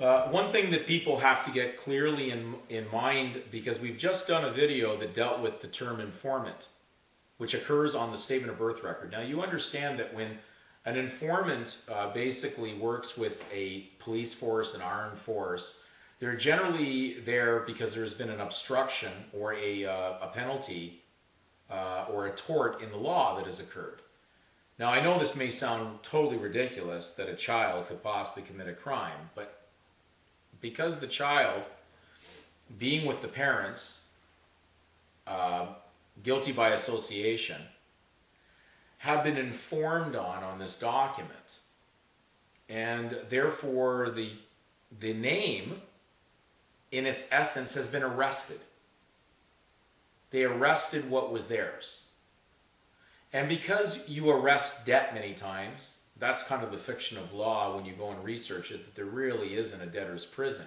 One thing that people have to get clearly in mind, because we've just done a video that dealt with the term informant, which occurs on the statement of birth record. Now you understand that when an informant basically works with a police force, an armed force, they're generally there because there's been an obstruction or a penalty or a tort in the law that has occurred. Now I know this may sound totally ridiculous that a child could possibly commit a crime, but because the child, being with the parents, guilty by association, have been informed on this document, and therefore the name in its essence has been arrested. They arrested what was theirs. And because you arrest debt many times, that's kind of the fiction of law when you go and research it, that there really isn't a debtor's prison.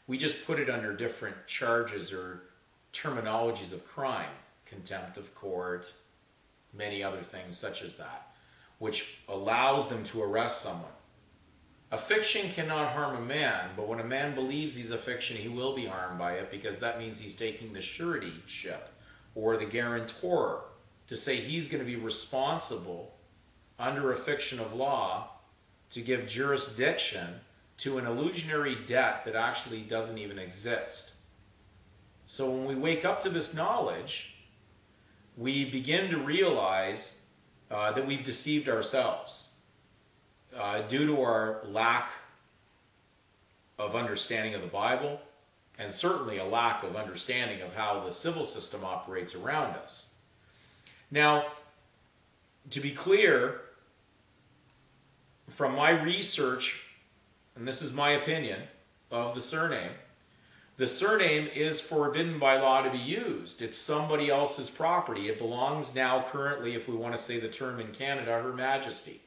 We just put it under different charges or terminologies of crime, contempt of court, many other things such as that, which allows them to arrest someone. A fiction cannot harm a man, but when a man believes he's a fiction, he will be harmed by it, because that means he's taking the suretyship or the guarantor to say he's going to be responsible under a fiction of law to give jurisdiction to an illusionary debt that actually doesn't even exist. So when we wake up to this knowledge, we begin to realize that we've deceived ourselves due to our lack of understanding of the Bible, and certainly a lack of understanding of how the civil system operates around us. Now, to be clear, from my research, and this is my opinion of the surname is forbidden by law to be used. It's somebody else's property. It belongs now currently, if we want to say the term in Canada, Her Majesty.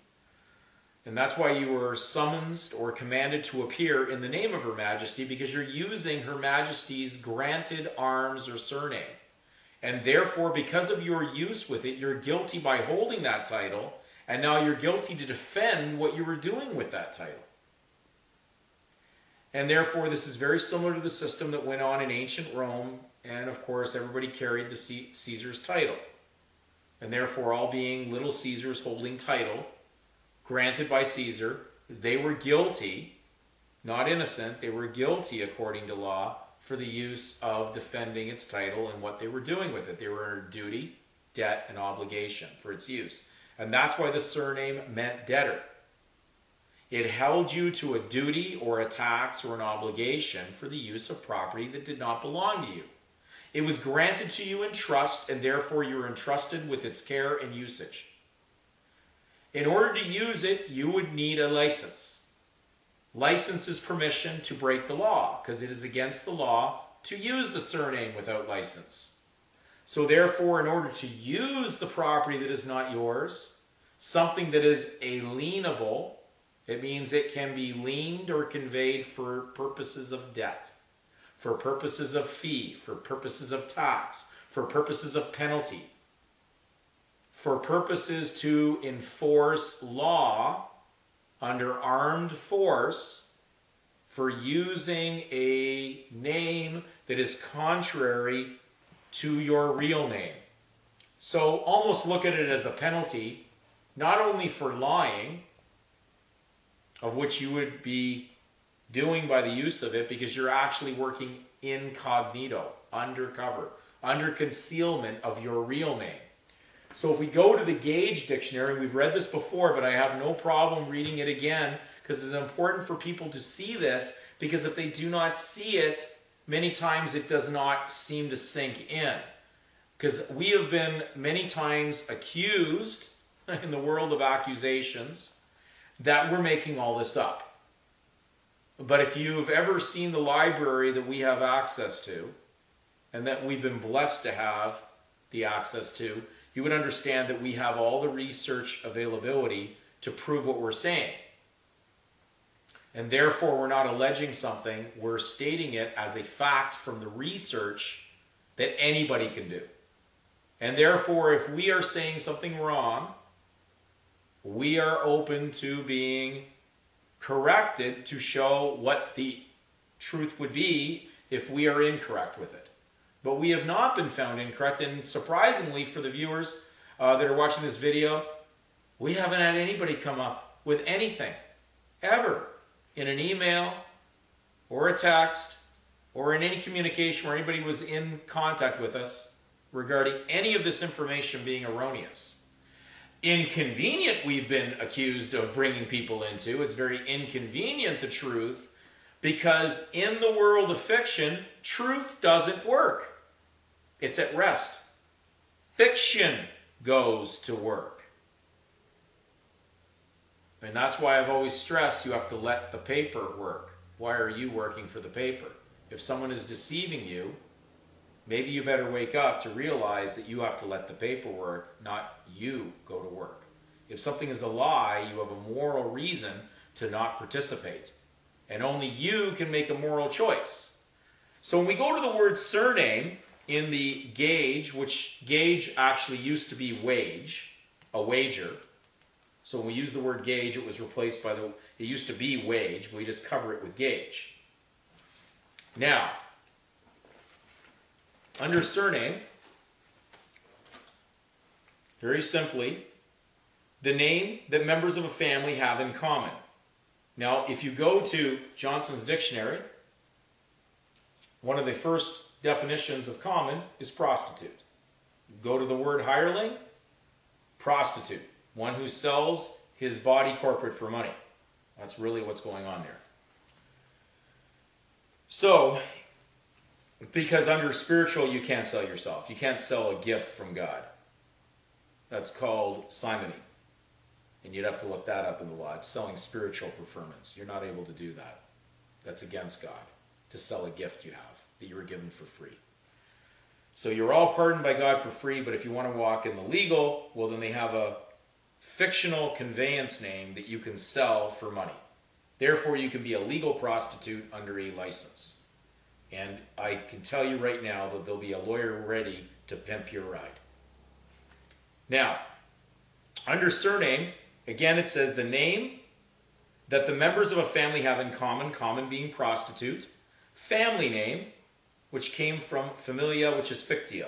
And that's why you were summoned or commanded to appear in the name of Her Majesty, because you're using Her Majesty's granted arms or surname. And therefore, because of your use with it, you're guilty by holding that title, and now you're guilty to defend what you were doing with that title. And therefore, this is very similar to the system that went on in ancient Rome, and of course, everybody carried the Caesar's title. And therefore, all being little Caesars holding title, granted by Caesar, they were guilty, not innocent, they were guilty according to law for the use of defending its title and what they were doing with it. They were under duty, debt, and obligation for its use. And that's why the surname meant debtor. It held you to a duty or a tax or an obligation for the use of property that did not belong to you. It was granted to you in trust, and therefore you were entrusted with its care and usage. In order to use it, you would need a license. License is permission to break the law, because it is against the law to use the surname without license. So therefore, in order to use the property that is not yours, something that is alienable, it means it can be liened or conveyed for purposes of debt, for purposes of fee, for purposes of tax, for purposes of penalty, for purposes to enforce law under armed force, for using a name that is contrary to your real name. So almost look at it as a penalty, not only for lying, of which you would be doing by the use of it, because you're actually working incognito, undercover, under concealment of your real name. So if we go to the Gage Dictionary, we've read this before, but I have no problem reading it again, because it's important for people to see this, because if they do not see it, many times it does not seem to sink in. Because we have been many times accused, in the world of accusations, that we're making all this up. But if you've ever seen the library that we have access to, and that we've been blessed to have the access to, you would understand that we have all the research availability to prove what we're saying. And therefore, we're not alleging something, we're stating it as a fact from the research that anybody can do. And therefore, if we are saying something wrong, we are open to being corrected to show what the truth would be if we are incorrect with it. But we have not been found incorrect, and surprisingly for the viewers that are watching this video, we haven't had anybody come up with anything, ever, in an email or a text or in any communication where anybody was in contact with us regarding any of this information being erroneous. Inconvenient we've been accused of bringing people into. It's very inconvenient, the truth, because in the world of fiction, truth doesn't work. It's at rest. Fiction goes to work. And that's why I've always stressed you have to let the paper work. Why are you working for the paper? If someone is deceiving you, maybe you better wake up to realize that you have to let the paper work, not you go to work. If something is a lie, you have a moral reason to not participate. And only you can make a moral choice. So when we go to the word surname in the gauge, which gauge actually used to be wage, a wager. So when we use the word gauge, it was replaced by it used to be wage, but we just cover it with gauge. Now, under surname, very simply, the name that members of a family have in common. Now, if you go to Johnson's dictionary, one of the first definitions of common is prostitute. You go to the word hireling, prostitute, one who sells his body corporate for money. That's really what's going on there. So, because under spiritual, you can't sell yourself. You can't sell a gift from God. That's called simony. And you'd have to look that up in the law. It's selling spiritual preferments. You're not able to do that. That's against God, to sell a gift you have that you were given for free. So you're all pardoned by God for free, but if you want to walk in the legal, well, then they have a fictional conveyance name that you can sell for money. Therefore, you can be a legal prostitute under a license. And I can tell you right now that there'll be a lawyer ready to pimp your ride. Now, under surname, again it says the name that the members of a family have in common, common being prostitute, family name, which came from familia, which is fictio,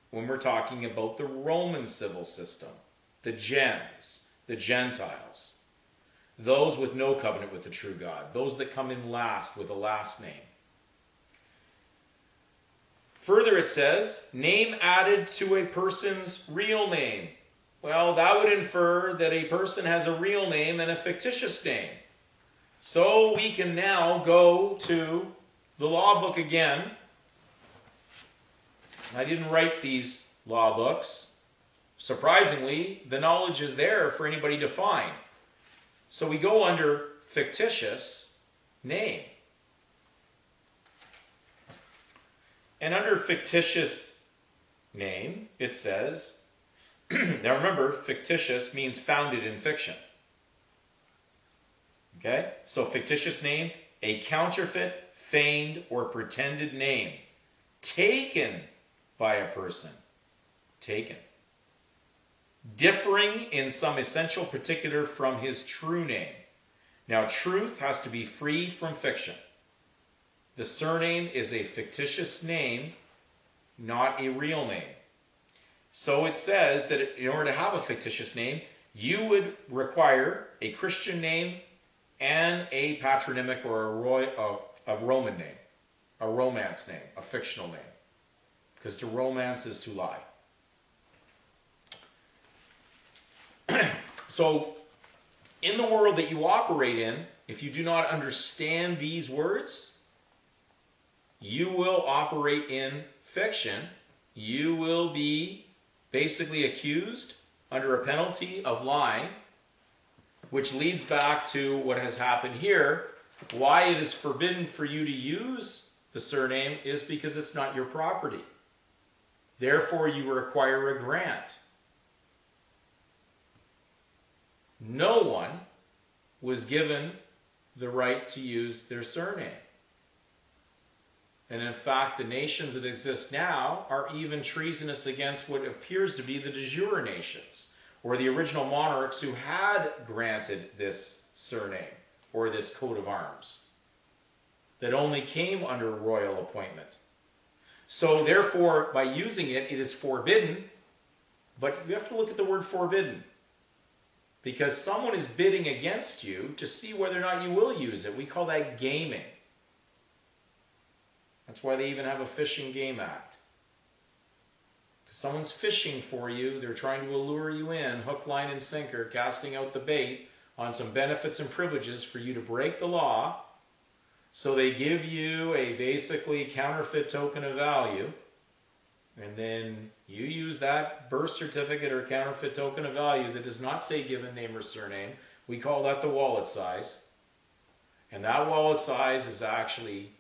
when we're talking about the Roman civil system, the gens, the Gentiles, those with no covenant with the true God, those that come in last with a last name. Further it says, name added to a person's real name. Well, that would infer that a person has a real name and a fictitious name. So we can now go to the law book again. I didn't write these law books. Surprisingly, the knowledge is there for anybody to find. So we go under fictitious name. And under fictitious name, it says, now remember, fictitious means founded in fiction. Okay? So fictitious name, a counterfeit, feigned, or pretended name, taken by a person. Taken. Differing in some essential particular from his true name. Now, truth has to be free from fiction. The surname is a fictitious name, not a real name. So it says that in order to have a fictitious name, you would require a Christian name and a patronymic or a Roman name, a romance name, a fictional name. Because to romance is to lie. So, in the world that you operate in, if you do not understand these words, you will operate in fiction. You will be basically accused under a penalty of lying, which leads back to what has happened here. Why it is forbidden for you to use the surname is because it's not your property. Therefore, you require a grant. No one was given the right to use their surname. And in fact, the nations that exist now are even treasonous against what appears to be the de jure nations, or the original monarchs who had granted this surname, or this coat of arms. that only came under royal appointment. So therefore, by using it, it is forbidden, but you have to look at the word forbidden. Because someone is bidding against you to see whether or not you will use it. We call that gaming. That's why they even have a Fish and Game Act. Because someone's fishing for you, they're trying to allure you in, hook, line, and sinker, casting out the bait on some benefits and privileges for you to break the law. So they give you a basically counterfeit token of value, and then you use that birth certificate or counterfeit token of value that does not say given name or surname. We call that the wallet size. And that wallet size is actually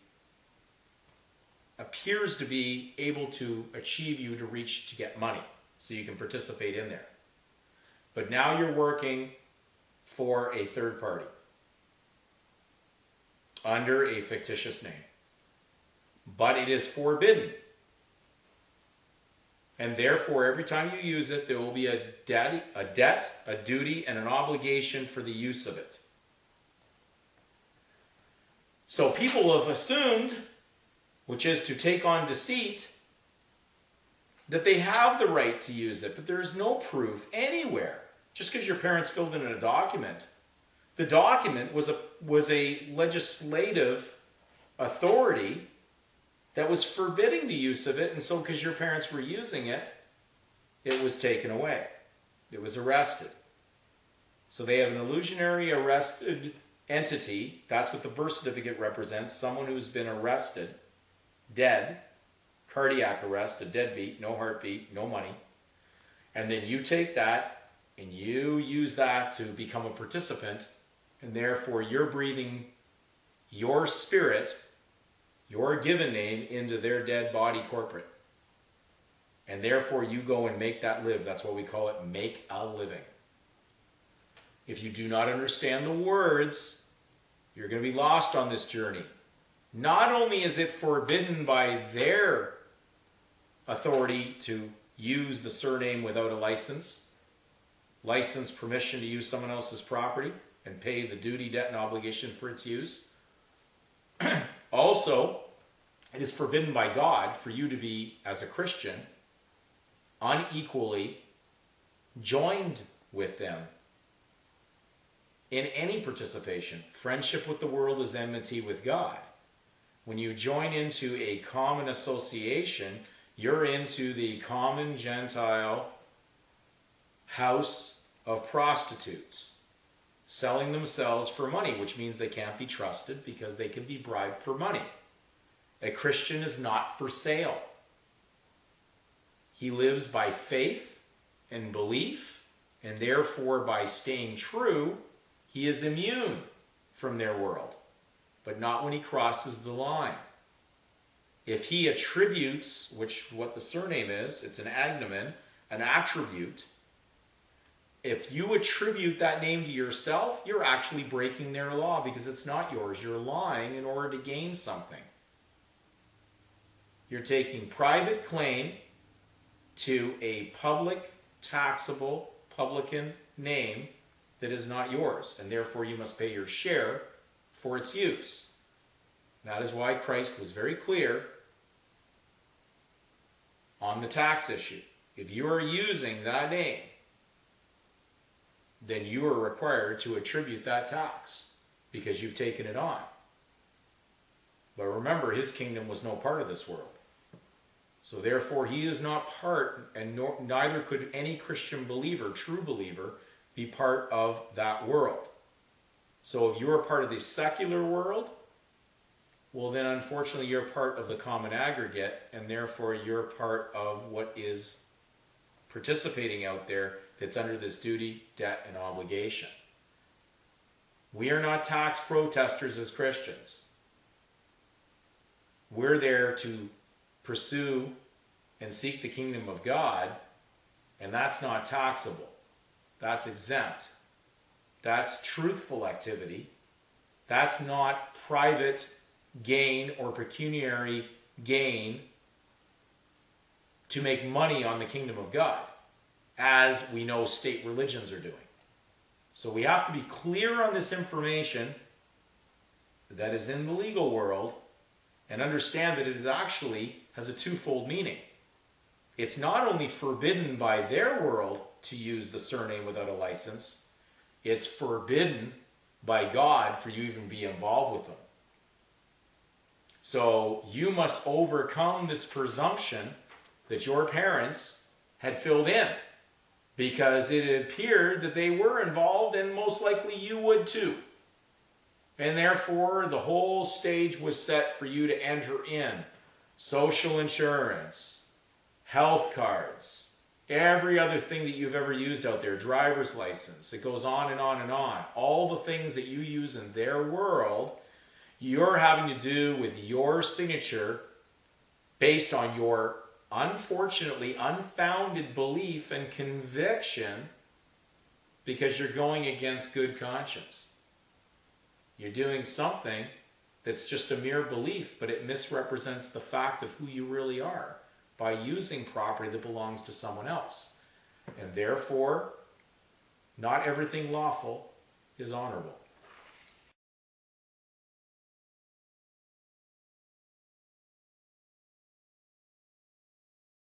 appears to be able to achieve you to reach to get money. So you can participate in there. But now you're working for a third party under a fictitious name. But it is forbidden. And therefore, every time you use it, there will be a debt, a duty, and an obligation for the use of it. So people have assumed, which is to take on deceit, that they have the right to use it, but there is no proof anywhere. Just because your parents filled in a document. The document was a legislative authority that was forbidding the use of it, and so because your parents were using it, it was taken away. It was arrested. So they have an illusionary arrested entity. That's what the birth certificate represents. Someone who's been arrested, dead, cardiac arrest, a deadbeat, no heartbeat, no money. And then you take that and you use that to become a participant, and therefore you're breathing your spirit, your given name, into their dead body corporate. And therefore you go and make that live. That's what we call it, make a living. If you do not understand the words, you're going to be lost on this journey. Not only is it forbidden by their authority to use the surname without a license, permission to use someone else's property, and pay the duty, debt, and obligation for its use. Also, it is forbidden by God for you to be, as a Christian, unequally joined with them in any participation. Friendship with the world is enmity with God. When you join into a common association, you're into the common Gentile house of prostitutes, selling themselves for money, which means they can't be trusted because they can be bribed for money. A Christian is not for sale. He lives by faith and belief, and therefore by staying true, he is immune from their world, but not when he crosses the line. If he attributes, what the surname is, it's an agnomen, an attribute. If you attribute that name to yourself, you're actually breaking their law because it's not yours. You're lying in order to gain something. You're taking private claim to a public, taxable, publican name that is not yours, and therefore you must pay your share for its use. That is why Christ was very clear on the tax issue. If you are using that name, then you are required to attribute that tax because you've taken it on. But remember, his kingdom was no part of this world. So therefore, he is not part, and neither could any Christian believer, true believer, be part of that world. So if you are part of the secular world, well then unfortunately you're part of the common aggregate, and therefore you're part of what is participating out there that's under this duty, debt, and obligation. We are not tax protesters as Christians. We're there to pursue and seek the kingdom of God, and that's not taxable. That's exempt. That's truthful activity. That's not private gain or pecuniary gain to make money on the kingdom of God, as we know state religions are doing. So we have to be clear on this information, that is in the legal world and understand that it is actually has a twofold meaning. It's not only forbidden by their world to use the surname without a license, it's forbidden by God for you even be involved with them. So you must overcome this presumption that your parents had filled in, because it appeared that they were involved, and most likely you would too. And therefore, the whole stage was set for you to enter in social insurance, health cards, every other thing that you've ever used out there, driver's license. It goes on and on and on. All the things that you use in their world, you're having to do with your signature based on your unfortunately unfounded belief and conviction, because you're going against good conscience. You're doing something that's just a mere belief, but it misrepresents the fact of who you really are by using property that belongs to someone else. And therefore, not everything lawful is honorable.